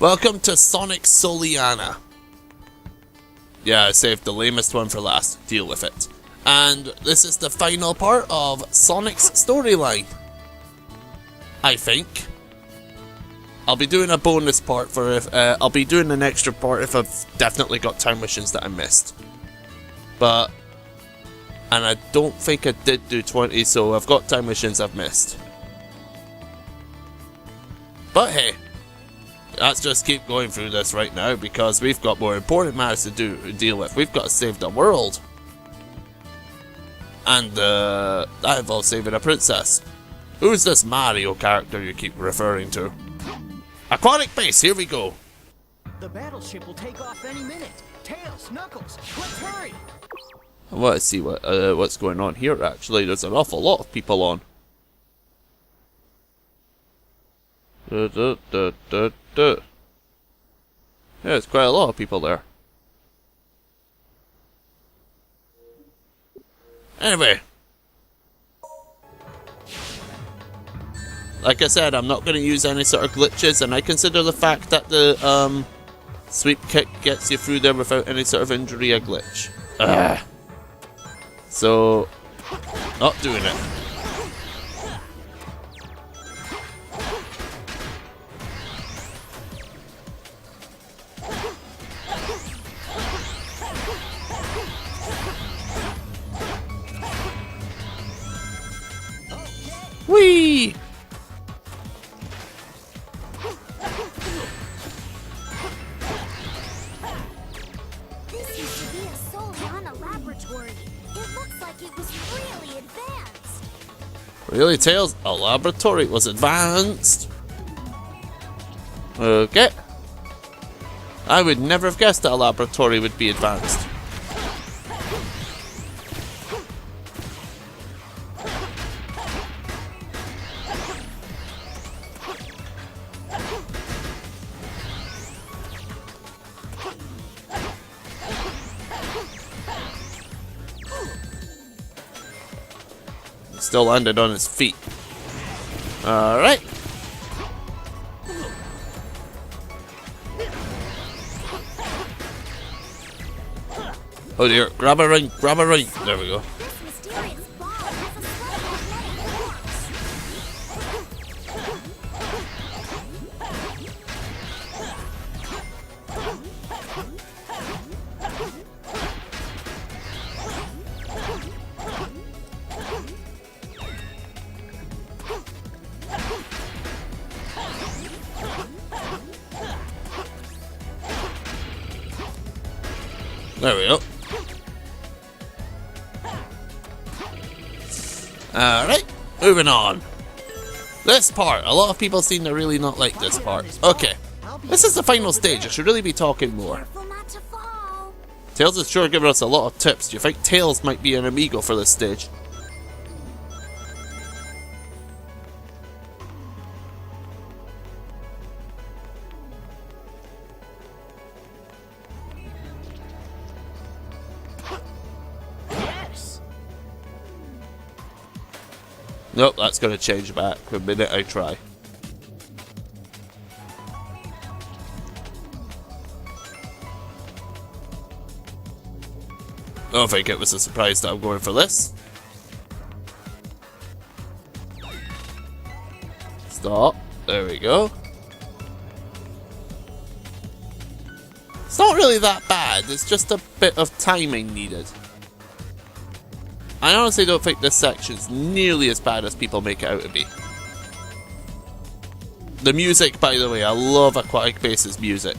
Welcome to Sonic Soleanna. Yeah, I saved the lamest one for last. Deal with it. And this is the final part of Sonic's storyline. I think. I'll be doing a bonus part for if I'll be doing an extra part if I've definitely got time machines that I missed. And I don't think I did do 20, so I've got time machines I've missed. But hey, let's just keep going through this right now because we've got more important matters to deal with. We've got to save the world. And that involves saving a princess. Who's this Mario character you keep referring to? Aquatic base, here we go. The battleship will take off any minute. Tails, Knuckles, let's hurry. I want to see what's going on here actually. There's an awful lot of people on. Yeah, there's quite a lot of people there. Anyway. Like I said, I'm not going to use any sort of glitches, and I consider the fact that the sweep kick gets you through there without any sort of injury a glitch. So, not doing it. Whee! This used to be a Soleanna laboratory. It looks like it was really advanced. Really, Tails? A laboratory was advanced? Okay. I would never have guessed that a laboratory would be advanced. Still landed on his feet. Alright. Oh dear, grab a ring, grab a ring. There we go. This mysterious ball has a slight magnetic There we go. Alright, moving on. This part, a lot of people seem to really not like this part. Okay, this is the final stage, I should really be talking more. Careful not to fall. Tails is sure giving us a lot of tips. Do you think Tails might be an amigo for this stage? Yes. Nope, that's going to change back the minute I try. I don't think it was a surprise that I'm going for this. Stop. There we go. It's not really that bad, it's just a bit of timing needed. I honestly don't think this section's nearly as bad as people make it out to be. The music, by the way, I love Aquatic Base's music.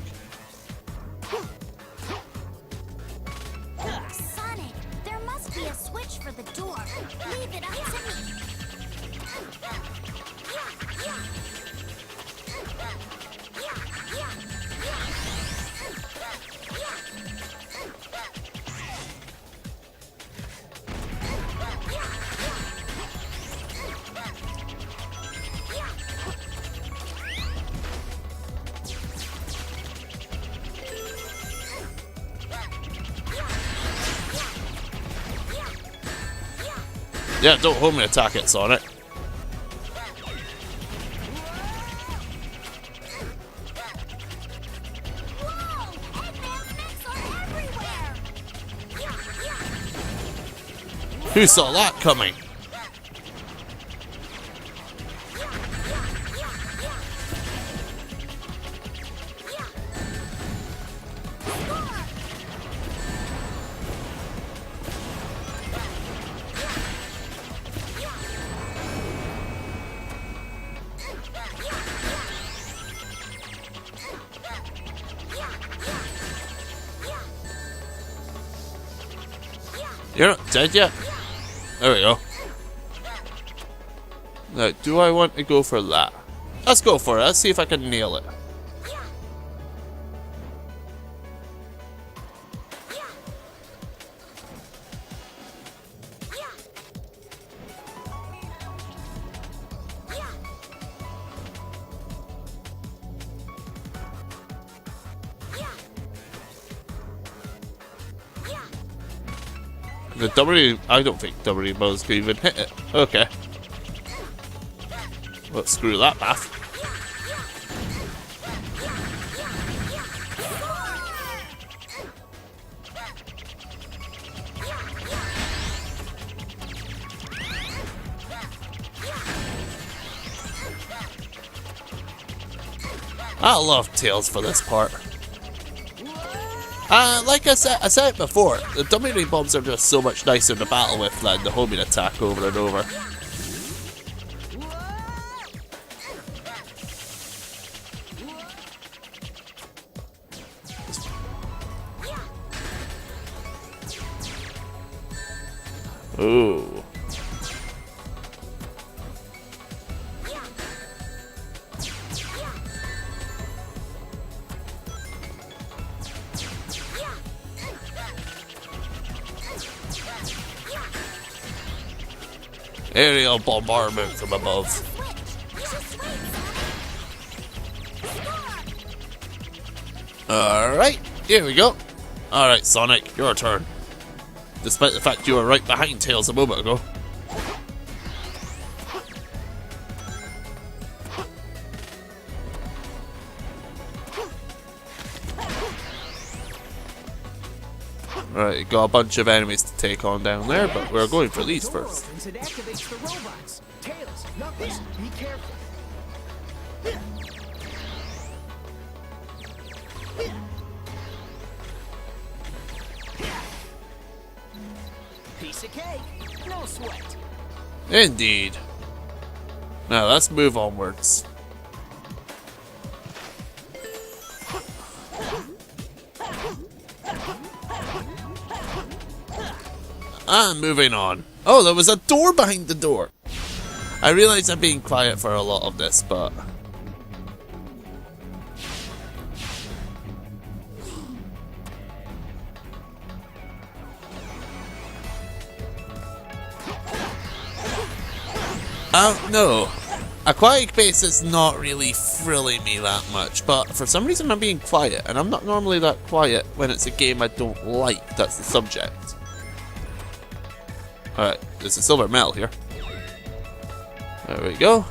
Sonic, there must be a switch for the door. Leave it up to me. Yeah, don't hold me attack it, Sonic. Who saw that coming? You're not dead yet? There we go. Now, do I want to go for that? Let's go for it. Let's see if I can nail it. The W, I don't think W bows can even hit it. Okay. Well, screw that path. I love Tails for this part. Like I said it before, the W bombs are just so much nicer to battle with than the homing attack over and over. Ooh. Aerial bombardment from above. Alright, here we go. Alright, Sonic, your turn. Despite the fact you were right behind Tails a moment ago. Right, got a bunch of enemies to take on down there, but we're going for these first. Since it activates the robots. Tails, Knuckles, be careful. Piece of cake, no sweat. Indeed. Now let's move onwards. And moving on. Oh, there was a door behind the door. I realize I'm being quiet for a lot of this, but... no. Aquatic base is not really thrilling me that much, but for some reason I'm being quiet, and I'm not normally that quiet when it's a game I don't like, that's the subject. Alright, there's a silver medal here. There we go.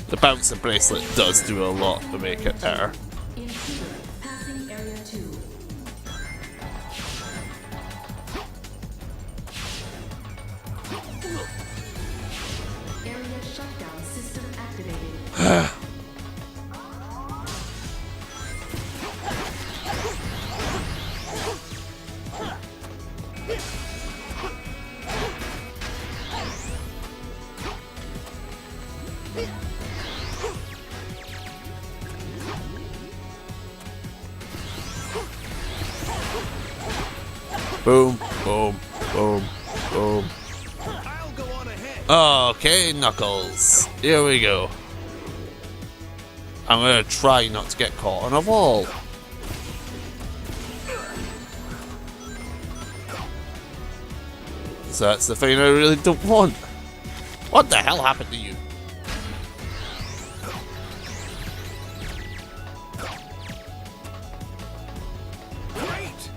The bouncer bracelet does do a lot to make it better. Passing area 2. Area shutdown system activated. Boom, boom, boom, boom. I'll go on ahead. Okay, Knuckles. Here we go. I'm gonna try not to get caught on a wall. So that's the thing I really don't want. What the hell happened to you? Great.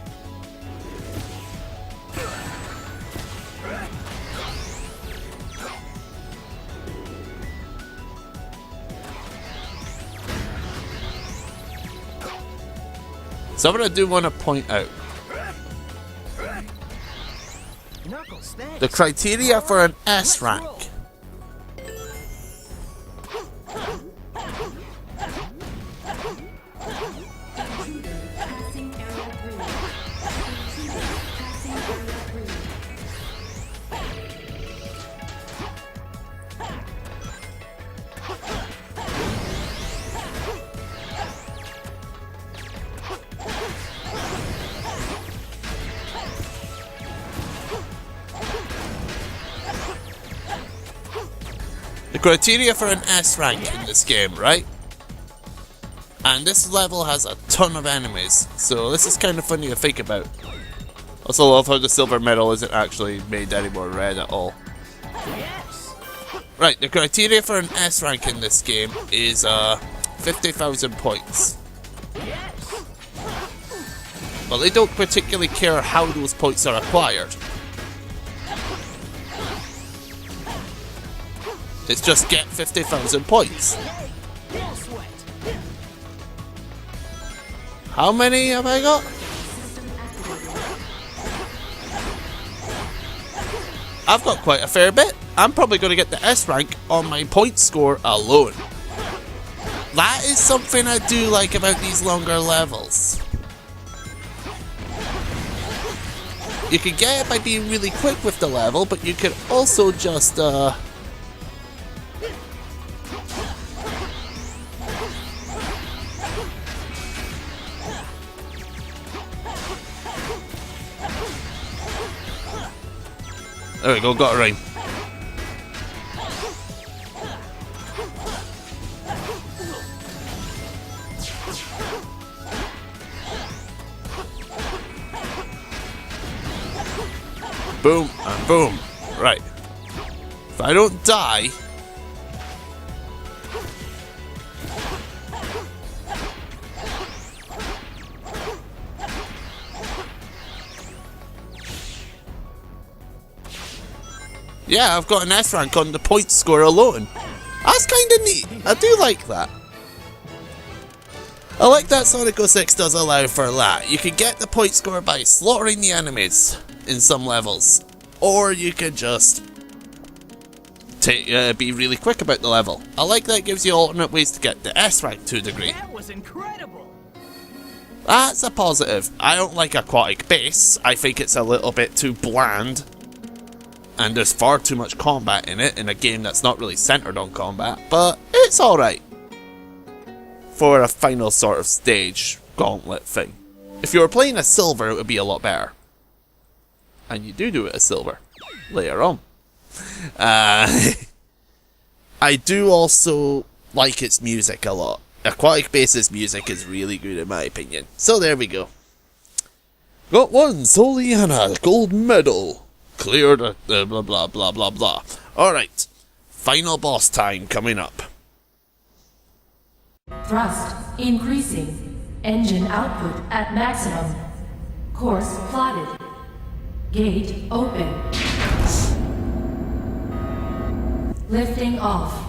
Something I do want to point out. Knuckles, thanks. The criteria for an S rank. Passing area 3. Passing area 3. The criteria for an S rank in this game, right? And this level has a ton of enemies, so this is kind of funny to think about. Also love how the silver medal isn't actually made any more red at all. Yes. Right, the criteria for an S rank in this game is 50,000 points. Yes. But they don't particularly care how those points are acquired. It's just get 50,000 points. Hey, Tail Sweat. How many have I got? I've got quite a fair bit. I'm probably going to get the S rank on my point score alone. That is something I do like about these longer levels. You can get it by being really quick with the level, but you can also just there we go, got it right. Boom and boom. Right. If I don't die, yeah, I've got an S rank on the point score alone. That's kind of neat. I do like that. I like that Sonic 06 does allow for that. You can get the point score by slaughtering the enemies in some levels, or you can just be really quick about the level. I like that it gives you alternate ways to get the S rank to a degree. That was incredible. That's a positive. I don't like Aquatic Base. I think it's a little bit too bland. And there's far too much combat in it in a game that's not really centered on combat, but it's alright for a final sort of stage gauntlet thing. If you were playing a silver, it would be a lot better. And you do it as silver later on. I do also like its music a lot. Aquatic Base's music is really good in my opinion. So there we go. Got one Soleanna gold medal. Cleared blah blah blah blah blah. Alright. Final boss time coming up. Thrust increasing. Engine output at maximum. Course plotted. Gate open. Lifting off.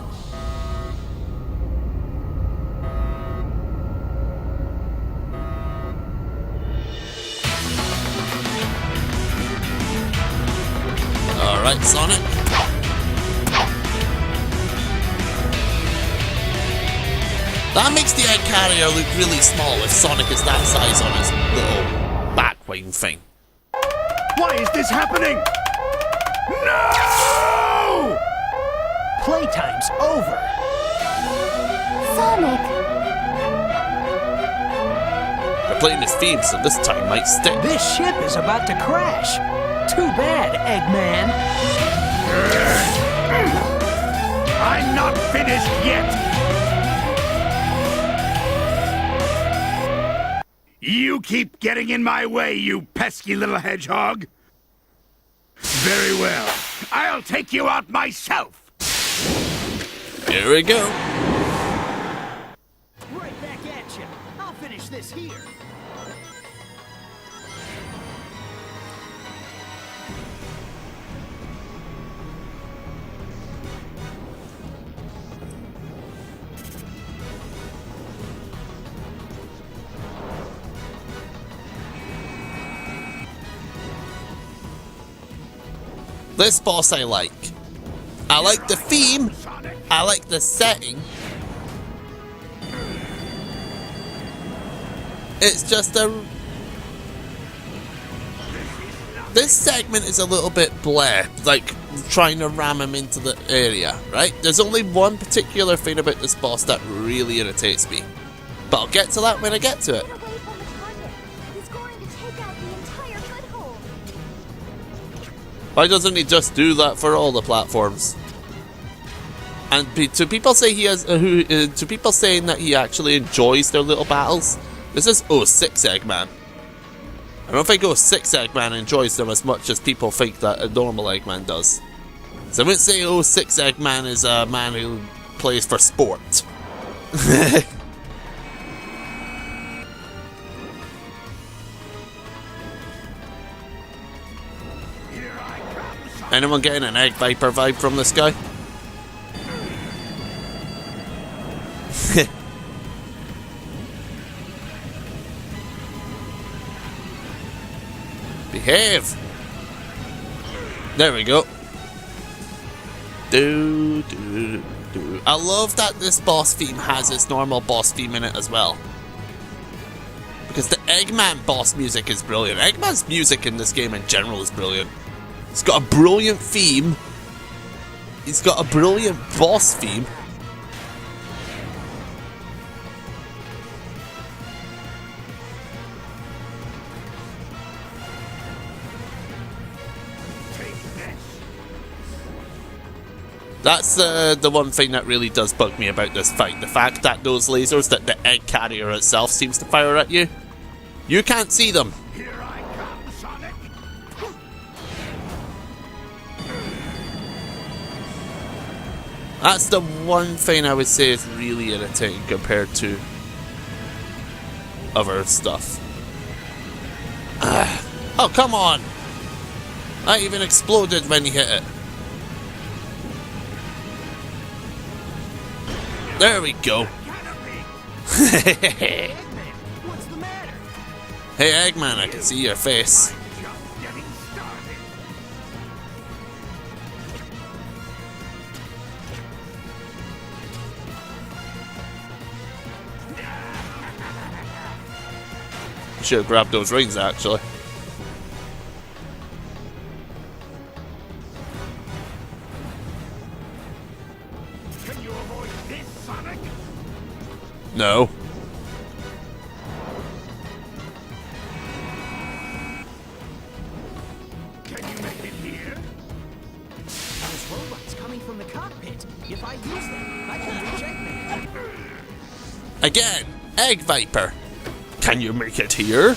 Alright, Sonic. That makes the egg carrier look really small if Sonic is that size on his little backwing thing. Why is this happening? No! Playtime's over. Sonic! They're playing his theme, so this time might stick. This ship is about to crash. Too bad, Eggman. I'm not finished yet! You keep getting in my way, you pesky little hedgehog! Very well. I'll take you out myself! Here we go. Right back at you. I'll finish this here. This boss I like. I like the theme. I like the setting. It's just this segment is a little bit bleh, like trying to ram him into the area, right? There's only one particular thing about this boss that really irritates me. But I'll get to that when I get to it. Get away from the target. He's going to take out the entire foothold. Why doesn't he just do that for all the platforms? And to people say he has, to people saying that he actually enjoys their little battles, this is 06 Eggman. I don't think 06 Eggman enjoys them as much as people think that a normal Eggman does. So I wouldn't say 06 Eggman is a man who plays for sport. Anyone getting an Egg Viper vibe from this guy? Behave! There we go. Do. I love that this boss theme has its normal boss theme in it as well. Because the Eggman boss music is brilliant. Eggman's music in this game in general is brilliant. He's got a brilliant theme. He's got a brilliant boss theme. That's the one thing that really does bug me about this fight. The fact that those lasers that the egg carrier itself seems to fire at you, you can't see them. Here I come, Sonic. That's the one thing I would say is really irritating compared to other stuff. Oh, come on! That even exploded when he hit it. There we go. Hey What's the matter? Eggman, I can see your face. Just getting started. Should have grabbed those rings actually. Can you avoid this, Sonic? No. Can you make it here? Those robots coming from the cockpit. If I use them, I can reach Eggman. Again, Egg Viper. Can you make it here?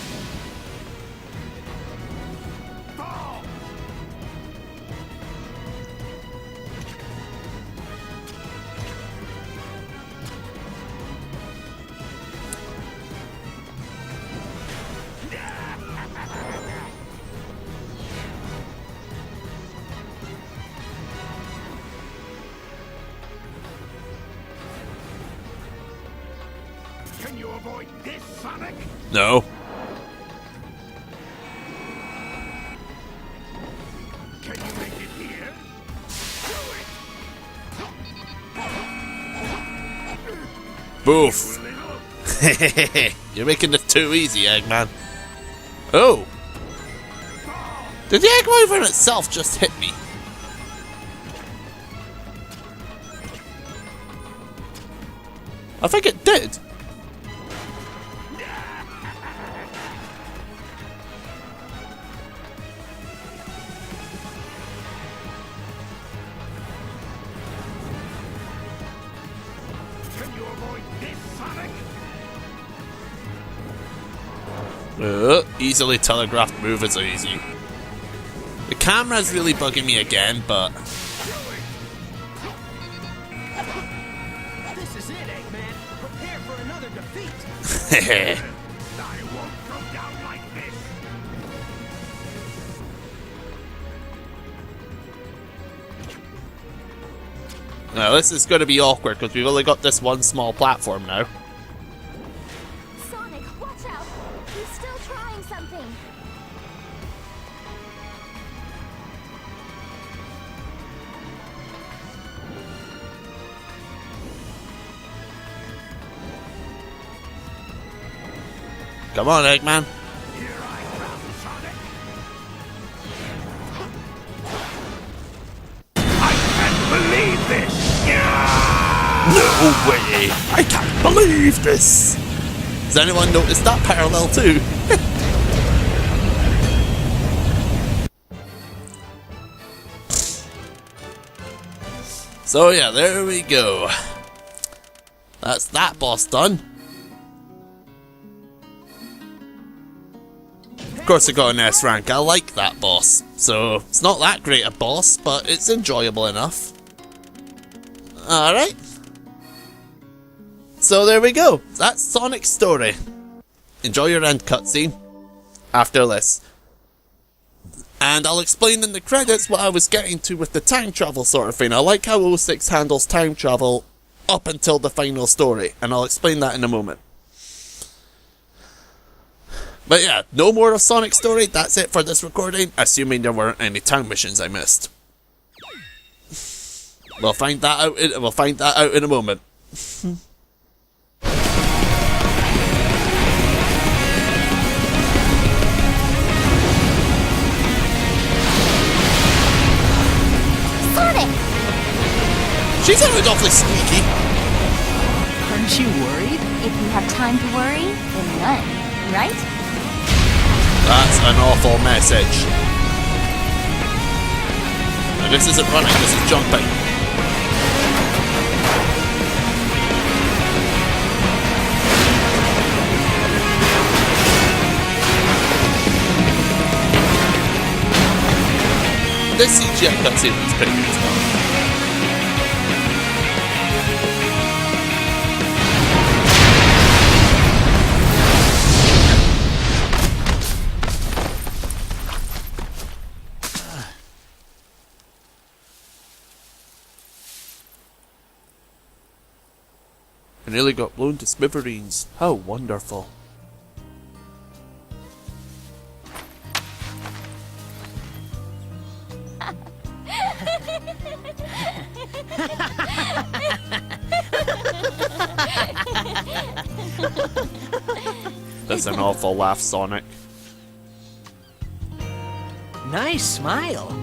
Fall! Can you avoid this, Sonic? No. Can you make it here? Do it! Boof. Little You're making this too easy, Eggman. Oh. Did the Egg Wyvern itself just hit me? I think it did. Can you avoid this, Sonic? Easily telegraphed move is easy. The camera's really bugging me again, but This is it, Eggman. Prepare for another defeat. I won't go down like this. now this is going to be awkward because we've only got this one small platform now. Sonic, watch out! He's still trying something. Come on, Eggman. Here I come, Sonic. I can't believe this. No way! I can't believe this! Has anyone noticed that parallel too? So yeah, there we go. That's that boss done. Of course I got an S rank, I like that boss. So, it's not that great a boss, but it's enjoyable enough. Alright. So there we go, that's Sonic's story. Enjoy your end cutscene after this. And I'll explain in the credits what I was getting to with the time travel sort of thing. I like how 06 handles time travel up until the final story, and I'll explain that in a moment. But yeah, no more of Sonic's story, that's it for this recording, assuming there weren't any time missions I missed. We'll find that out in a moment. She sounded awfully sneaky. Aren't you worried? If you have time to worry, then none, right? That's an awful message. Now this isn't running, this is jumping. This CGI cutscene was pretty good as well. I nearly got blown to smithereens. How wonderful. That's an awful laugh, Sonic. Nice smile.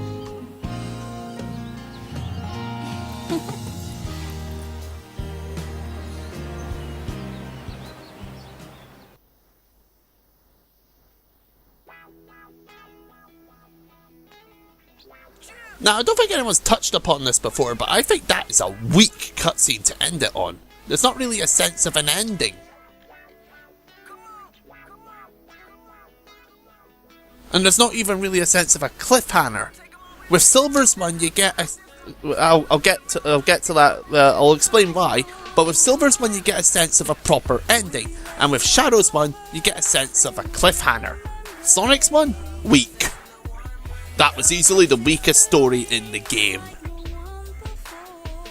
Now, I don't think anyone's touched upon this before, but I think that is a weak cutscene to end it on. There's not really a sense of an ending. And there's not even really a sense of a cliffhanger. With Silver's one, you get a... I'll get to that. I'll explain why. But with Silver's one, you get a sense of a proper ending, and with Shadow's one, you get a sense of a cliffhanger. Sonic's one, weak. That was easily the weakest story in the game.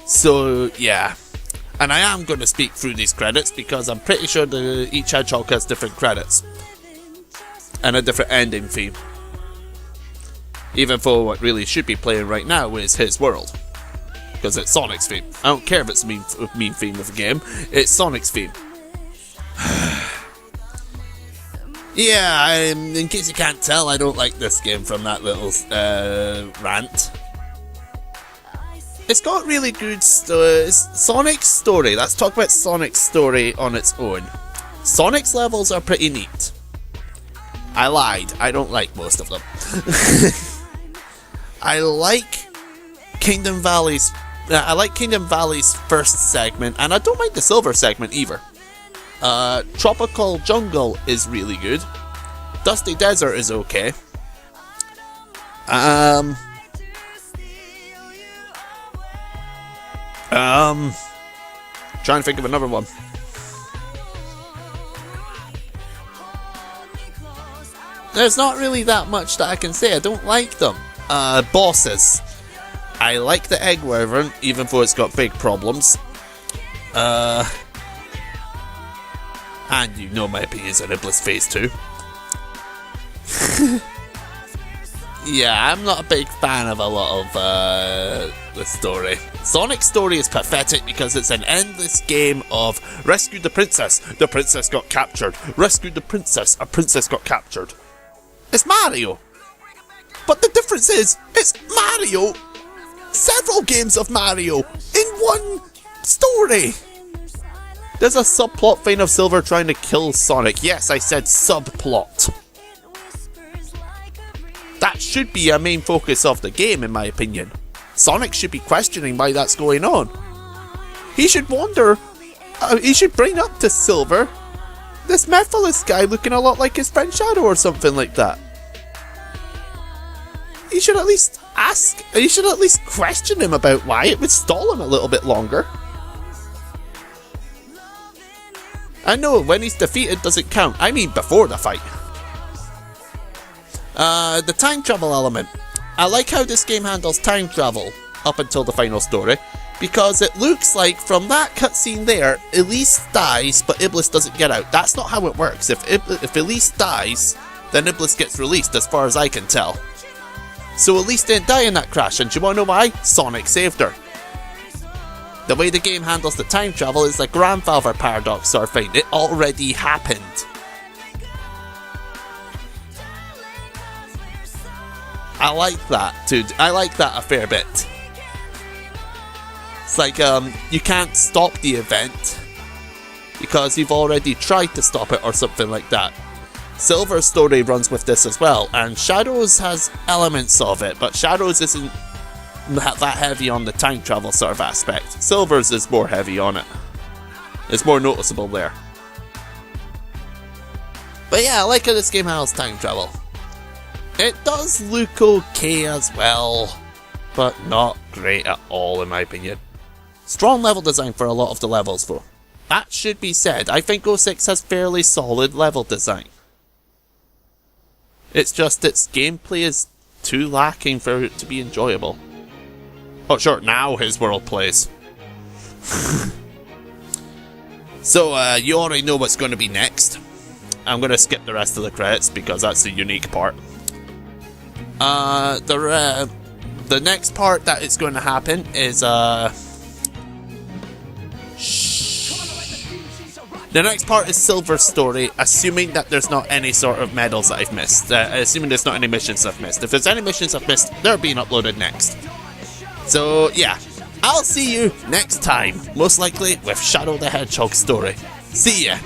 So yeah, and I am going to speak through these credits because I'm pretty sure each Hedgehog has different credits and a different ending theme. Even though what really should be playing right now is his world, because it's Sonic's theme. I don't care if it's a mean theme of the game, it's Sonic's theme. Yeah, in case you can't tell, I don't like this game from that little rant. It's got really good Sonic's story. Let's talk about Sonic's story on its own. Sonic's levels are pretty neat. I lied, I don't like most of them. I like Kingdom Valley's first segment, and I don't mind the Silver segment either. Tropical Jungle is really good. Dusty Desert is okay. Trying to think of another one. There's not really that much that I can say. I don't like them. Bosses. I like the Egg Wyvern, even though it's got big problems. And you know my opinions on Iblis Phase 2. Yeah, I'm not a big fan of a lot of the story. Sonic's story is pathetic because it's an endless game of rescue the princess got captured, rescue the princess, a princess got captured. It's Mario! But the difference is, it's Mario! Several games of Mario in one story! There's a subplot vein of Silver trying to kill Sonic. Yes, I said subplot. That should be a main focus of the game, in my opinion. Sonic should be questioning why that's going on. He should wonder, he should bring up to Silver this Mephiles guy looking a lot like his friend Shadow or something like that. He should at least ask, he should at least question him about why. It would stall him a little bit longer. I know, when he's defeated doesn't count. I mean before the fight. The time travel element. I like how this game handles time travel up until the final story, because it looks like from that cutscene there, Elise dies, but Iblis doesn't get out. That's not how it works. If Elise dies, then Iblis gets released, as far as I can tell. So Elise didn't die in that crash, and do you want to know why? Sonic saved her. The way the game handles the time travel is like grandfather paradox sort of thing. It already happened. I like that, dude. I like that a fair bit. It's like, you can't stop the event because you've already tried to stop it or something like that. Silver's story runs with this as well, and Shadow's has elements of it, but Shadow's isn't that heavy on the time travel sort of aspect. Silver's is more heavy on it. It's more noticeable there. But yeah, I like how this game handles time travel. It does look okay as well, but not great at all in my opinion. Strong level design for a lot of the levels though. That should be said. I think 06 has fairly solid level design. It's just its gameplay is too lacking for it to be enjoyable. Oh sure, now his world plays. So, you already know what's going to be next. I'm going to skip the rest of the credits because that's the unique part. The next part that is going to happen is, The next part is Silver's story, assuming that there's not any sort of medals that I've missed. Assuming there's not any missions I've missed. If there's any missions I've missed, they're being uploaded next. So, yeah. I'll see you next time. Most likely with Shadow the Hedgehog's story. See ya!